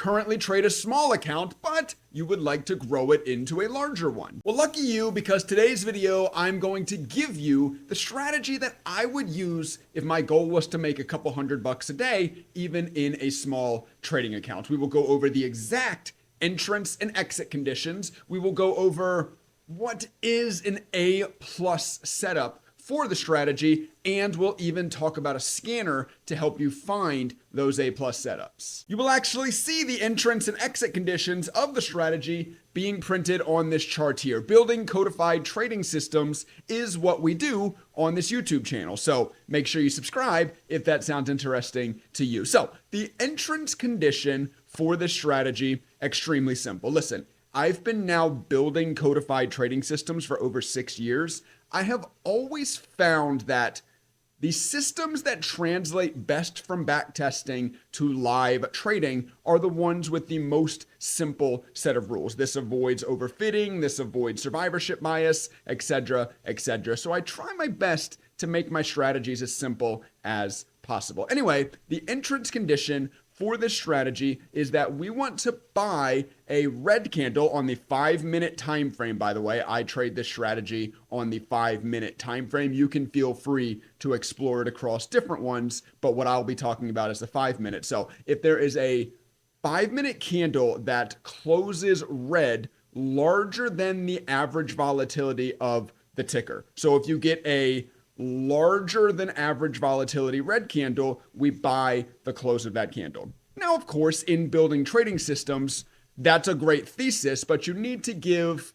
currently trade a small account, but you would like to grow it into a larger one. Well, lucky you, because today's video, I'm going to give you the strategy that I would use if my goal was to make a couple $100 a day, even in a small trading account. We will go over the exact entrance and exit conditions. We will go over what is an A+ setup for the strategy, and we'll even talk about a scanner to help you find those A+ setups. You will actually see the entrance and exit conditions of the strategy being printed on this chart here. Building codified trading systems is what we do on this YouTube channel, so make sure you subscribe if that sounds interesting to you. So the entrance condition for this strategy, extremely simple. Listen, I've been now building codified trading systems for over 6 years. I have always found that the systems that translate best from backtesting to live trading are the ones with the most simple set of rules. This avoids overfitting, this avoids survivorship bias, etc., etc. So I try my best to make my strategies as simple as possible. Anyway, the entrance condition for this strategy is that we want to buy a red candle on the 5-minute time frame. By the way, I trade this strategy on the 5-minute time frame. You can feel free to explore it across different ones, but what I'll be talking about is the 5-minute. So if there is a 5-minute candle that closes red larger than the average volatility of the ticker. So if you get a larger than average volatility red candle, we buy the close of that candle. Now, of course, in building trading systems, that's a great thesis, but you need to give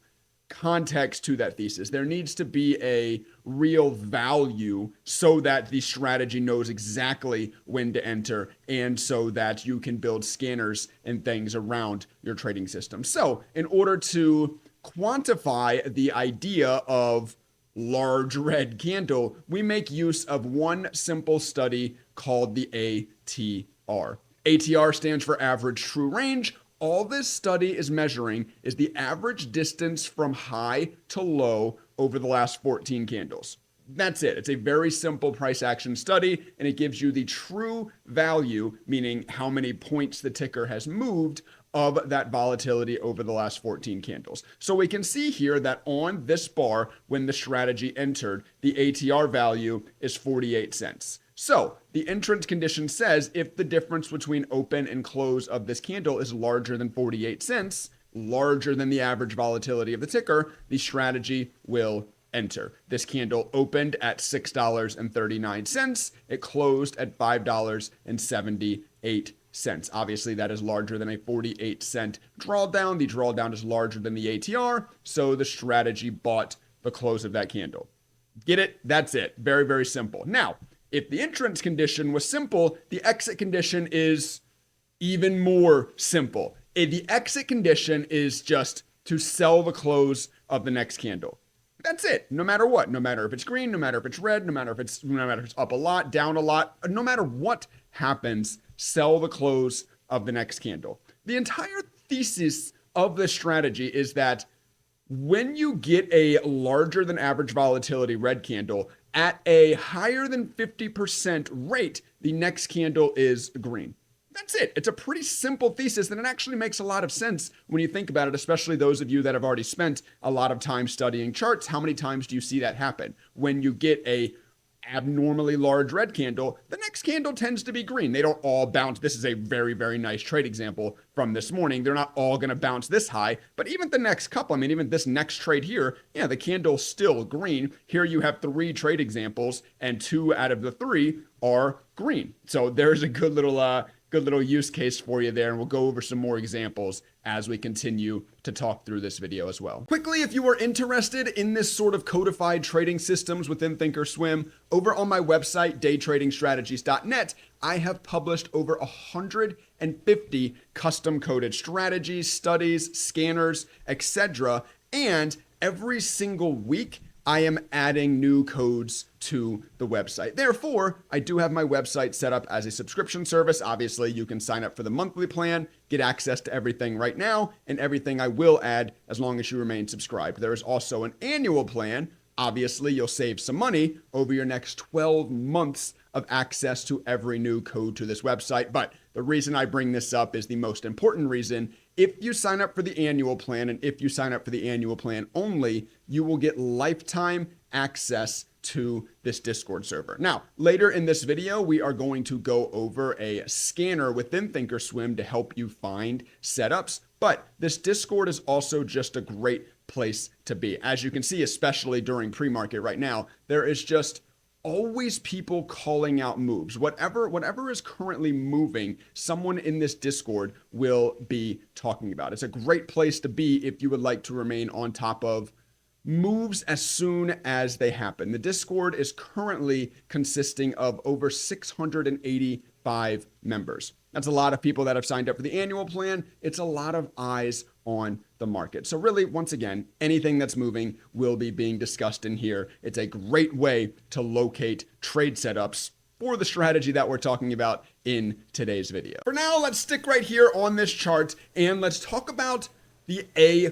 context to that thesis. There needs to be a real value so that the strategy knows exactly when to enter, and so that you can build scanners and things around your trading system. So in order to quantify the idea of large red candle, we make use of one simple study called the ATR. ATR stands for average true range. All this study is measuring is the average distance from high to low over the last 14 candles. That's it. It's a very simple price action study, and it gives you the true value, meaning how many points the ticker has moved of that volatility over the last 14 candles. So we can see here that on this bar, when the strategy entered, the ATR value is 48 cents. So the entrance condition says if the difference between open and close of this candle is larger than 48 cents, larger than the average volatility of the ticker, the strategy will enter. This candle opened at $6.39. It closed at $5.78. Obviously, that is larger than a 48-cent drawdown. The drawdown is larger than the ATR, so the strategy bought the close of that candle. Get it? That's it. Very, very simple. Now, if the entrance condition was simple, the exit condition is even more simple. The exit condition is just to sell the close of the next candle. That's it. No matter what, no matter if it's green, no matter if it's red, no matter if it's up a lot, down a lot, no matter what happens, sell the close of the next candle. The entire thesis of this strategy is that when you get a larger than average volatility red candle at a higher than 50% rate, the next candle is green. That's it. It's a pretty simple thesis, and it actually makes a lot of sense when you think about it, especially those of you that have already spent a lot of time studying charts. How many times do you see that happen? When you get a abnormally large red candle, the next candle tends to be green. They don't all bounce. This is a very, very nice trade example from this morning. They're not all going to bounce this high, but even the next couple, I mean, even this next trade here, yeah, the candle's still green. Here you have 3 trade examples, and 2 out of the 3 are green. So there's a good little use case for you there, and we'll go over some more examples as we continue to talk through this video as well. Quickly, if you are interested in this sort of codified trading systems within thinkorswim, over on my website, daytradingstrategies.net, I have published over 150 custom coded strategies, studies, scanners, etc. And every single week, I am adding new codes to the website. Therefore, I do have my website set up as a subscription service. Obviously, you can sign up for the monthly plan, get access to everything right now, and everything I will add as long as you remain subscribed. There is also an annual plan Obviously, you'll save some money over your next 12 months of access to every new code to this website. But the reason I bring this up is the most important reason. If you sign up for the annual plan, and if you sign up for the annual plan only, you will get lifetime access to this Discord server. Now, later in this video, we are going to go over a scanner within thinkorswim to help you find setups. But this Discord is also just a great place to be. As you can see, especially during pre-market right now, there is just always people calling out moves. Whatever is currently moving, someone in this Discord will be talking about. It's a great place to be if you would like to remain on top of moves as soon as they happen. The Discord is currently consisting of over 685 members. That's a lot of people that have signed up for the annual plan. It's a lot of eyes on the market. So really, once again, anything that's moving will be being discussed in here. It's a great way to locate trade setups for the strategy that we're talking about in today's video. For now, let's stick right here on this chart and let's talk about the A+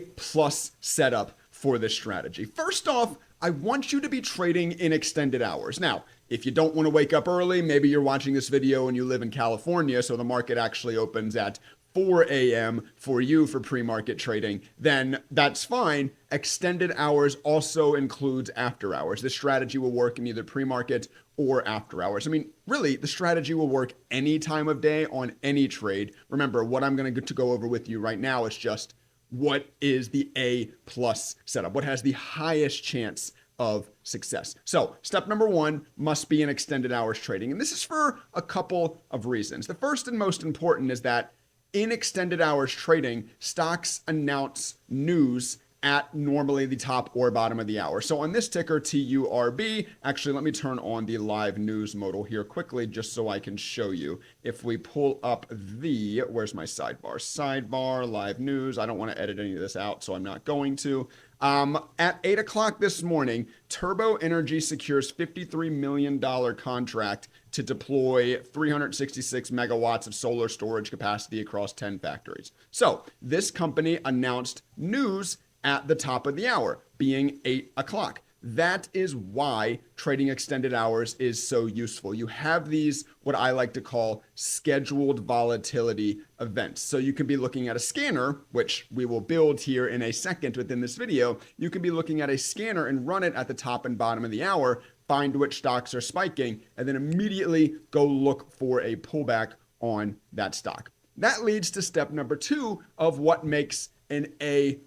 setup for this strategy. First off, I want you to be trading in extended hours. Now, if you don't want to wake up early, maybe you're watching this video and you live in California, so the market actually opens at 4 a.m. for you for pre-market trading, then that's fine. Extended hours also includes after hours. This strategy will work in either pre-market or after hours. I mean, really, the strategy will work any time of day on any trade. Remember, what I'm going to go over with you right now is just what is the A+ setup? What has the highest chance of success? So step number one must be in extended hours trading. And this is for a couple of reasons. The first and most important is that in extended hours trading, stocks announce news at normally the top or bottom of the hour. So on this ticker, TURB, actually, let me turn on the live news modal here quickly just so I can show you. If we pull up the, where's my sidebar? Sidebar, live news. I don't want to edit any of this out, so I'm not going to. At 8 o'clock this morning, Turbo Energy secures $53 million contract to deploy 366 megawatts of solar storage capacity across 10 factories. So this company announced news at the top of the hour, being 8 o'clock. That is why trading extended hours is so useful. You have these, what I like to call scheduled volatility events. So you can be looking at a scanner, which we will build here in a second within this video. You can be looking at a scanner and run it at the top and bottom of the hour, find which stocks are spiking, and then immediately go look for a pullback on that stock. That leads to step number two of what makes an A+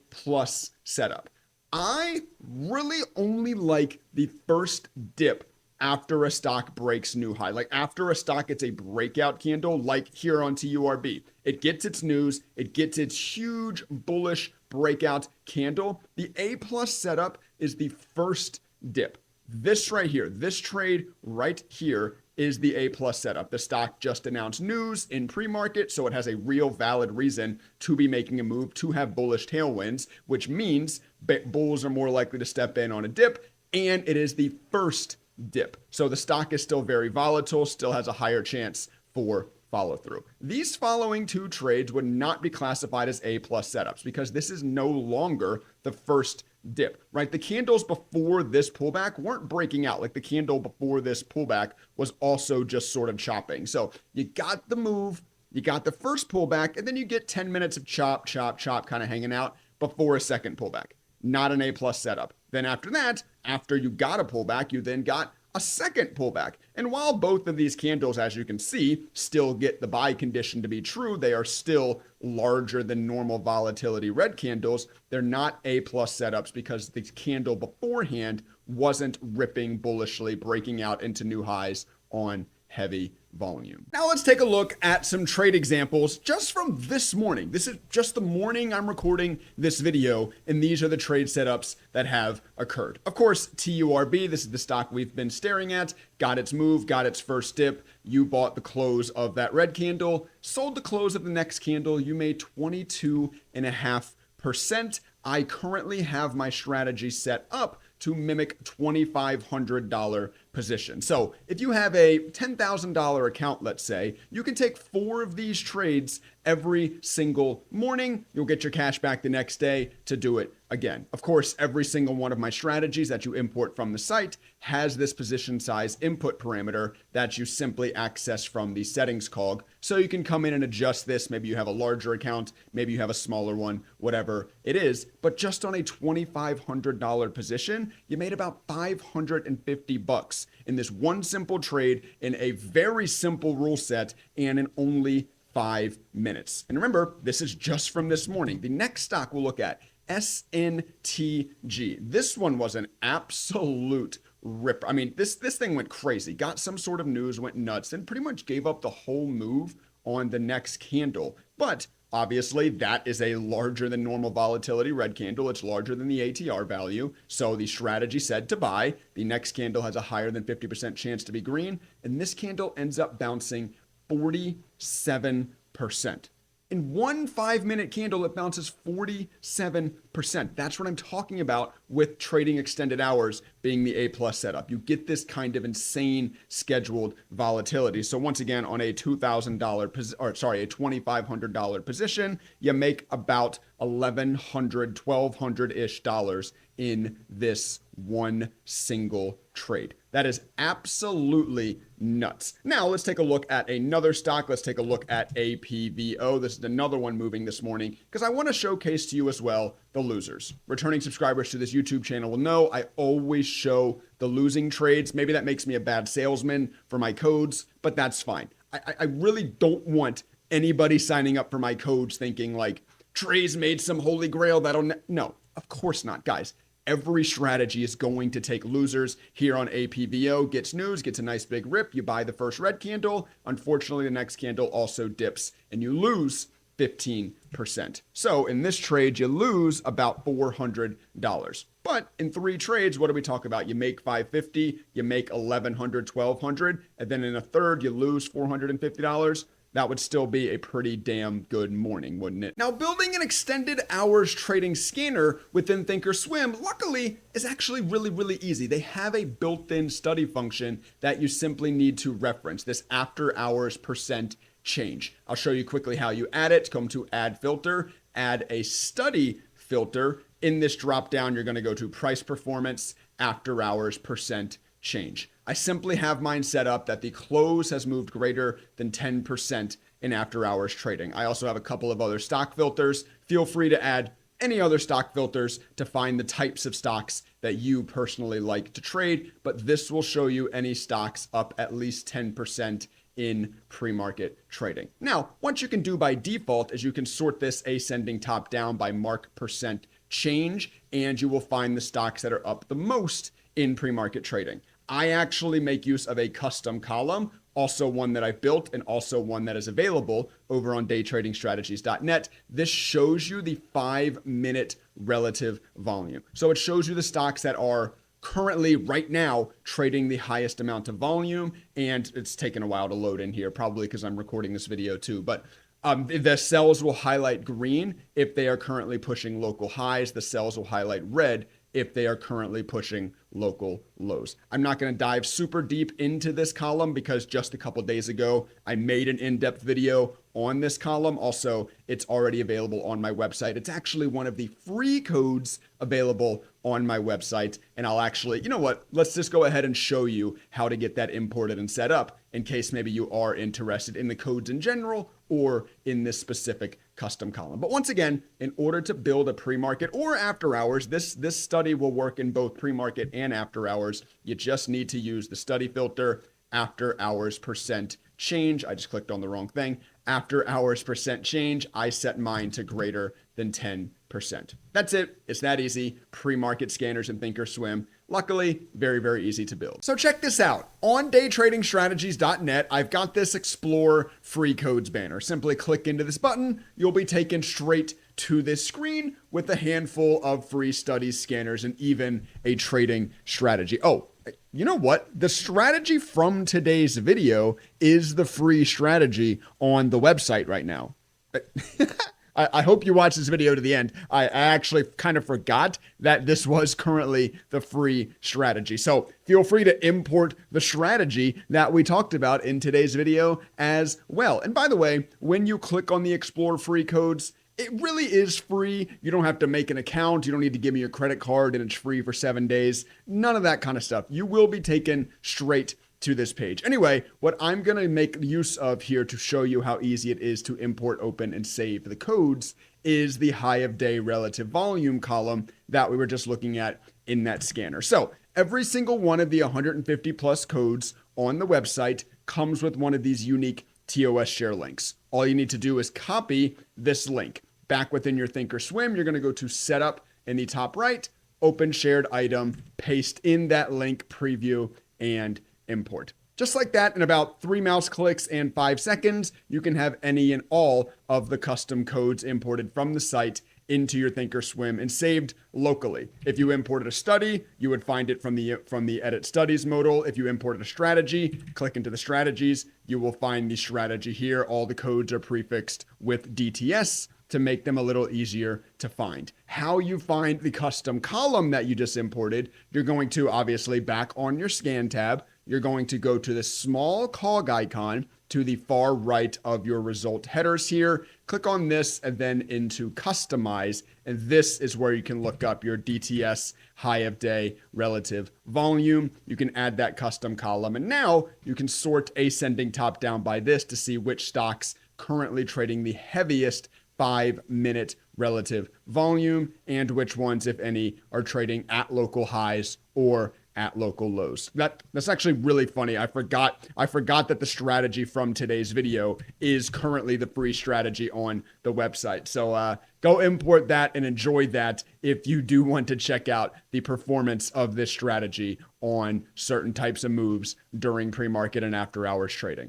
setup. I really only like the first dip after a stock breaks new high. Like after a stock gets a breakout candle, like here on TURB. It gets its news, it gets its huge bullish breakout candle. The A+ setup is the first dip. This right here, this trade right here is the A+ setup. The stock just announced news in pre-market, so it has a real valid reason to be making a move, to have bullish tailwinds, which means bulls are more likely to step in on a dip, and it is the first dip. So the stock is still very volatile, still has a higher chance for follow through. These following two trades would not be classified as A+ setups because this is no longer the first dip, right? The candles before this pullback weren't breaking out. Like the candle before this pullback was also just sort of chopping. So you got the move, you got the first pullback, and then you get 10 minutes of chop, kind of hanging out before a second pullback. Not an A+ setup. Then after that, after you got a pullback, you then got a second pullback. And while both of these candles, as you can see, still get the buy condition to be true, they are still larger than normal volatility red candles. They're not A+ setups because the candle beforehand wasn't ripping bullishly, breaking out into new highs on heavy volume. Now let's take a look at some trade examples just from this morning. This is just the morning I'm recording this video, and these are the trade setups that have occurred. Of course, TURB, this is the stock we've been staring at, got its move, got its first dip. You bought the close of that red candle, sold the close of the next candle. You made 22.5%. I currently have my strategy set up to mimic $2,500 position. So if you have a $10,000 account, let's say, you can take 4 of these trades every single morning. You'll get your cash back the next day to do it again. Of course, every single one of my strategies that you import from the site has this position size input parameter that you simply access from the settings cog. So you can come in and adjust this. Maybe you have a larger account, maybe you have a smaller one, whatever it is. But just on a $2,500 position, you made about $550 in this one simple trade in a very simple rule set and in only 5 minutes. And remember, this is just from this morning. The next stock we'll look at, SNTG. This one was an absolute rip. I mean, this thing went crazy. Got some sort of news, went nuts, and pretty much gave up the whole move on the next candle. But obviously, that is a larger than normal volatility red candle. It's larger than the ATR value. So the strategy said to buy. The next candle has a higher than 50% chance to be green. And this candle ends up bouncing 47%. In one 5-minute candle, it bounces 47%. That's what I'm talking about with trading extended hours being the A+ setup. You get this kind of insane scheduled volatility. So once again, on a $2,500 position, you make about $1,100, $1,200-ish dollars in this one single trade. That is absolutely nuts. Now let's take a look at another stock. Let's take a look at APVO. This is another one moving this morning because I want to showcase to you as well the losers. Returning subscribers to this YouTube channel will know I always show the losing trades. Maybe that makes me a bad salesman for my codes, but that's fine. I really don't want anybody signing up for my codes thinking like, Trey's made some holy grail that'll... No, of course not, guys. Every strategy is going to take losers. Here on APVO, gets news, gets a nice big rip. You buy the first red candle. Unfortunately, the next candle also dips and you lose 15%. So in this trade, you lose about $400. But in 3 trades, what do we talk about? You make $550, you make $1,100, $1,200, and then in a third, you lose $450. That would still be a pretty damn good morning, wouldn't it? Now, building an extended hours trading scanner within thinkorswim, luckily, is actually really, really easy. They have a built-in study function that you simply need to reference, this after hours percent change. I'll show you quickly how you add it. Come to add filter, add a study filter. In this drop down, you're going to go to price performance, after hours percent change. I simply have mine set up that the close has moved greater than 10% in after hours trading. I also have a couple of other stock filters. Feel free to add any other stock filters to find the types of stocks that you personally like to trade, but this will show you any stocks up at least 10% in pre-market trading. Now, what you can do by default is you can sort this ascending top down by mark percent change, and you will find the stocks that are up the most in pre-market trading. I actually make use of a custom column, also one that I built and also one that is available over on daytradingstrategies.net. This shows you the 5-minute relative volume. So it shows you the stocks that are currently right now trading the highest amount of volume, and it's taken a while to load in here, probably because I'm recording this video too, but the cells will highlight green if they are currently pushing local highs. The cells will highlight red if they are currently pushing local lows. I'm not going to dive super deep into this column because just a couple days ago, I made an in-depth video on this column. Also, it's already available on my website. It's actually one of the free codes available on my website. And I'll actually, you know what, let's just go ahead and show you how to get that imported and set up in case maybe you are interested in the codes in general or in this specific custom column. But once again, in order to build a pre-market or after hours, this study will work in both pre-market and after hours. You just need to use the study filter, after hours percent change. I just clicked on the wrong thing. After hours percent change, I set mine to greater than 10%. That's it. It's that easy. Pre-market scanners in thinkorswim. Luckily, very, very easy to build. So check this out. On daytradingstrategies.net, I've got this Explore Free Codes banner. Simply click into this button. You'll be taken straight to this screen with a handful of free studies, scanners, and even a trading strategy. Oh, you know what? The strategy from today's video is the free strategy on the website right now. I hope you watch this video to the end. I actually kind of forgot that this was currently the free strategy. So feel free to import the strategy that we talked about in today's video as well. And by the way, when you click on the explore free codes, it really is free. You don't have to make an account. You don't need to give me your credit card and it's free for 7 days. None of that kind of stuff. You will be taken straight to this page. Anyway, what I'm going to make use of here to show you how easy it is to import, open, and save the codes is the high of day relative volume column that we were just looking at in that scanner. So every single one of the 150 plus codes on the website comes with one of these unique TOS share links. All you need to do is copy this link. Back within your Thinkorswim, you're going to go to setup in the top right, open shared item, paste in that link, preview, and import. Just like that, in about 3 mouse clicks and 5 seconds, you can have any and all of the custom codes imported from the site into your Thinkorswim and saved locally. If you imported a study, you would find it from the edit studies modal. If you imported a strategy, click into the strategies, you will find the strategy here. All the codes are prefixed with DTS to make them a little easier to find. How you find the custom column that you just imported, you're going to obviously back on your scan tab, you're going to go to the small cog icon to the far right of your result headers here. Click on this and then into customize. And this is where you can look up your DTS high of day relative volume. You can add that custom column. And now you can sort ascending top down by this to see which stocks currently trading the heaviest 5-minute relative volume and which ones, if any, are trading at local highs or at local lows. That's actually really funny. I forgot that the strategy from today's video is currently the free strategy on the website. So go import that and enjoy that if you do want to check out the performance of this strategy on certain types of moves during pre-market and after hours trading.